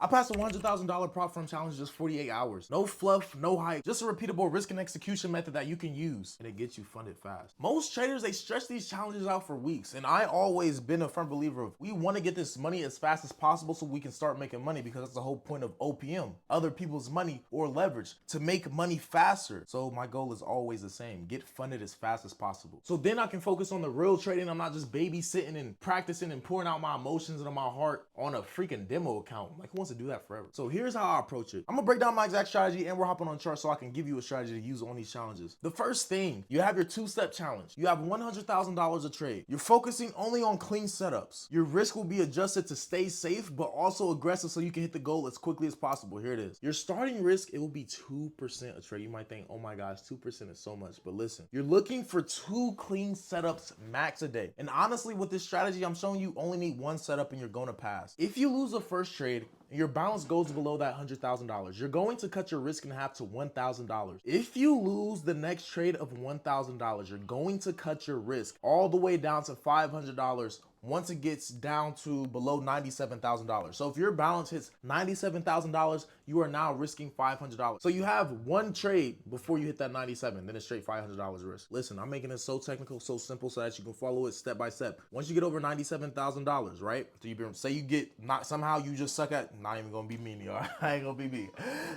I passed a $100,000 prop firm challenge in just 48 hours. No fluff, no hype, just a repeatable risk and execution method that you can use, and it gets you funded fast. Most traders, they stretch these challenges out for weeks, and I always been a firm believer of we want to get this money as fast as possible so we can start making money, because that's the whole point of OPM, other people's money or leverage, to make money faster. So my goal is always the same: get funded as fast as possible. So then I can focus on the real trading. I'm not just babysitting and practicing and pouring out my emotions and my heart on a freaking demo account. Like, who wants to do that forever? So here's how I approach it. I'm gonna break down my exact strategy, and we're hopping on chart so I can give you a strategy to use on these challenges. The first thing, you have your two-step challenge. You have $100,000 a trade. You're focusing only on clean setups. Your risk will be adjusted to stay safe, but also aggressive so you can hit the goal as quickly as possible. Here it is. Your starting risk, it will be 2% a trade. You might think, oh my gosh, 2% is so much. But listen, you're looking for 2 clean setups max a day. And honestly, with this strategy, I'm showing you only need 1 setup and you're gonna pass. If you lose the first trade and your balance goes below that $100,000, you're going to cut your risk in half to $1,000. If you lose the next trade of $1,000, you're going to cut your risk all the way down to $500 once it gets down to below $97,000. So if your balance hits $97,000, you are now risking $500. So you have 1 trade before you hit that 97, then it's straight $500 risk. Listen, I'm making it so technical, so simple, so that you can follow it step by step. Once you get over $97,000, right? So you say you get not somehow you just suck at, not even gonna be me, y'all. I ain't gonna be me.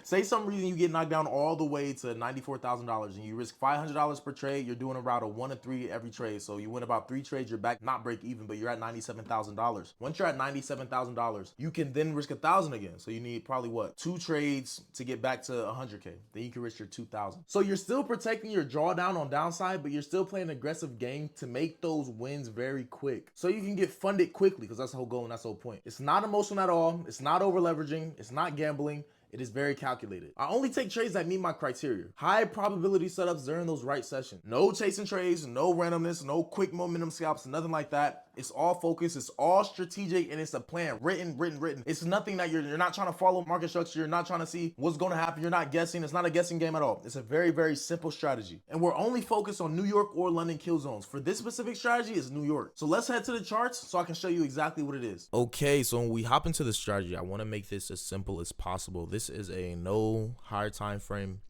Say some reason you get knocked down all the way to $94,000 and you risk $500 per trade. You're doing about a 1 to 3 every trade. So you win about 3 trades, you're back, not break even, but you're at $97,000. Once you're at $97,000, you can then risk 1,000 again. So you need probably what, 2 trades to get back to 100K. Then you can risk your 2,000. So you're still protecting your drawdown on downside, but you're still playing an aggressive game to make those wins very quick, so you can get funded quickly, because that's the whole goal and that's the whole point. It's not emotional at all. It's not over leveraging. It's not gambling. It is very calculated. I only take trades that meet my criteria. High probability setups during those right sessions. No chasing trades, no randomness, no quick momentum scalps, nothing like that. It's all focused, it's all strategic, and it's a plan, written. It's nothing that you're not trying to follow market structure. You're not trying to see what's going to happen. You're not guessing. It's not a guessing game at all. It's a very, very simple strategy. And we're only focused on New York or London kill zones. For this specific strategy, it's New York. So let's head to the charts so I can show you exactly what it is. Okay, so when we hop into the strategy, I want to make this as simple as possible. This is a no higher time frame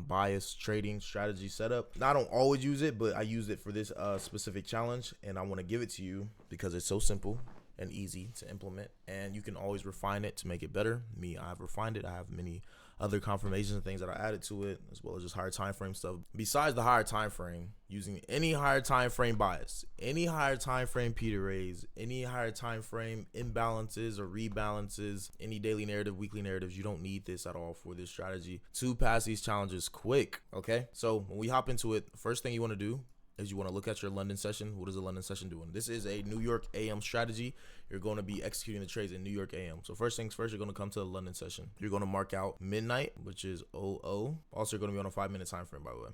bias trading strategy setup. Now, I don't always use it, but I use it for this specific challenge, and I want to give it to you because it's so simple and easy to implement, and you can always refine it to make it better. Me, I've refined it. I have many other confirmations and things that I added to it, as well as just higher time frame stuff. Besides the higher time frame, using any higher time frame bias, any higher time frame P to raise, any higher time frame imbalances or rebalances, any daily narrative, weekly narratives, you don't need this at all for this strategy to pass these challenges quick. Okay, so when we hop into it, first thing you want to do is you want to look at your London session. What is the London session doing? This is a New York AM strategy. You're going to be executing the trades in New York AM. So first things first, you're going to come to the London session. You're going to mark out midnight, which is 00. Also, you're going to be on a 5-minute time frame, by the way.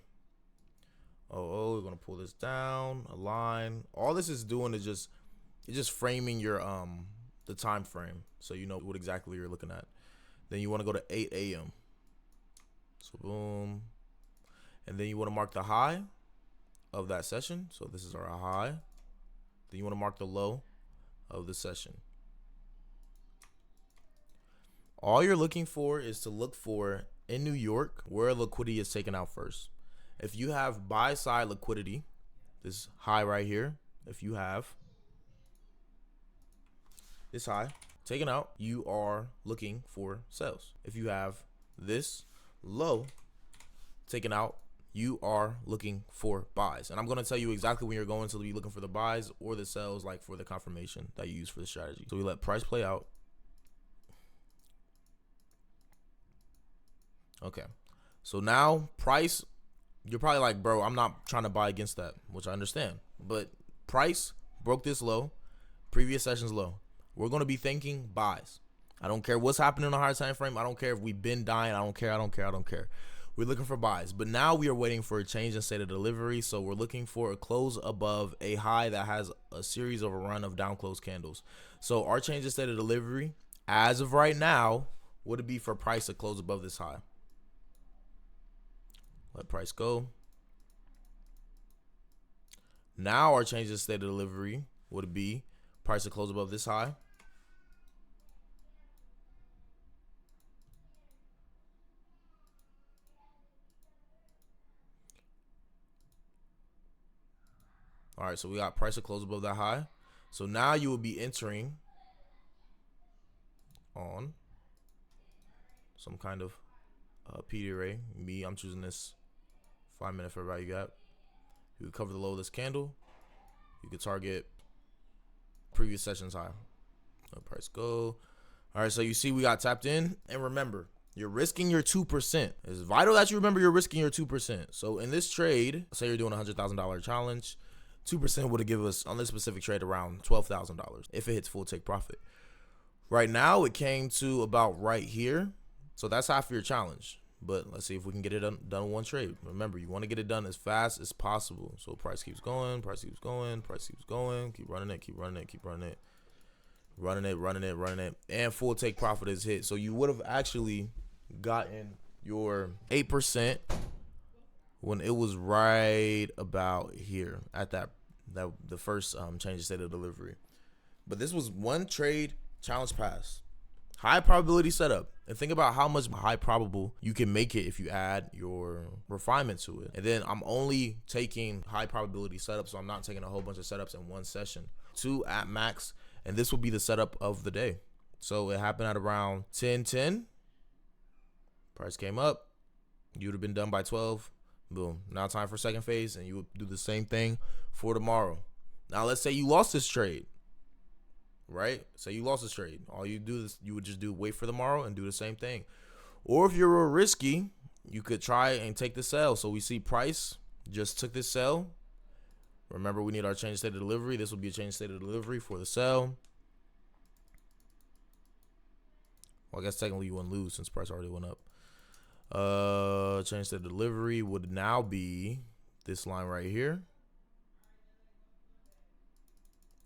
00, we're going to pull this down, align. All this is doing is just framing your the time frame, so you know what exactly you're looking at. Then you want to go to 8 AM. So boom. And then you want to mark the high of that session. So this is our high. Then you want to mark the low of the session. All you're looking for is to look for in New York where liquidity is taken out first. If you have buy side liquidity, this high right here, if you have this high taken out, you are looking for sales. If you have this low taken out, you are looking for buys. And I'm going to tell you exactly when you're going to be looking for the buys or the sells, like for the confirmation that you use for the strategy. So we let price play out. Okay. So now price, you're probably like, bro, I'm not trying to buy against that, which I understand. But price broke this low, previous session's low. We're going to be thinking buys. I don't care what's happening on a higher time frame. I don't care if we've been dying. I don't care. We're looking for buys, but now we are waiting for a change in state of delivery. So we're looking for a close above a high that has a series of a run of down close candles. So our change in state of delivery, as of right now, would it be for price to close above this high? Let price go. Now our change in state of delivery would be price to close above this high. All right, so we got price to close above that high. So now you will be entering on some kind of PD array. I'm choosing this 5-minute fair value gap. You could cover the low of this candle. You could target previous session's high. Let price go. All right, so you see we got tapped in. And remember, you're risking your 2%. It's vital that you remember you're risking your 2%. So in this trade, say you're doing a $100,000 challenge, 2% would have given us, on this specific trade, around $12,000 if it hits full take profit. Right now, it came to about right here. So that's half of your challenge. But let's see if we can get it done in one trade. Remember, you want to get it done as fast as possible. So price keeps going, price keeps going, price keeps going. Keep running it, keep running it, keep running it. Running it, running it, running it. And full take profit is hit. So you would have actually gotten your 8% when it was right about here at that the first change of state of delivery. But this was one trade challenge pass. High probability setup. And think about how much high probable you can make it if you add your refinement to it. And then I'm only taking high probability setups, so I'm not taking a whole bunch of setups in one session. 2 at max, and this will be the setup of the day. So it happened at around 10:10. Price came up. You would have been done by 12. Boom. Now time for second phase, and you would do the same thing for tomorrow. Now let's say you lost this trade. Right? Say you lost this trade. All you do is you would just wait for tomorrow and do the same thing. Or if you're real risky, you could try and take the sell. So we see price just took this sell. Remember, we need our change state of delivery. This will be a change state of delivery for the sell. Well, I guess technically you wouldn't lose since price already went up. Change state of delivery would now be this line right here.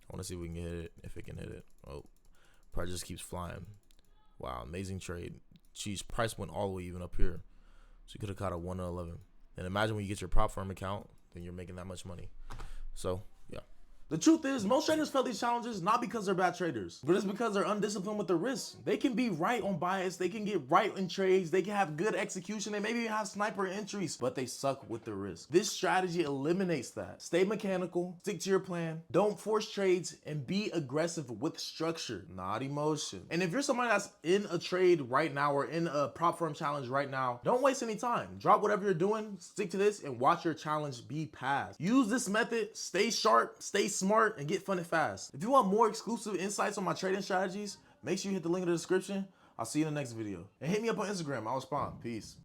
I want to see if we can hit it, if it can hit it. Oh, price just keeps flying. Wow, amazing trade. Geez, price went all the way even up here. So you could have caught a 1-11. And imagine when you get your prop firm account, then you're making that much money. So, yeah. The truth is, most traders fail these challenges not because they're bad traders, but it's because they're undisciplined with their risks. They can be right on bias, they can get right in trades, they can have good execution, they maybe even have sniper entries, but they suck with the risk. This strategy eliminates that. Stay mechanical, stick to your plan, don't force trades, and be aggressive with structure, not emotion. And if you're somebody that's in a trade right now or in a prop firm challenge right now, don't waste any time. Drop whatever you're doing, stick to this, and watch your challenge be passed. Use this method, stay sharp, stay smart, and get funded fast. If you want more exclusive insights on my trading strategies, make sure you hit the link in the description. I'll see you in the next video. And hit me up on Instagram. I'll respond. Peace.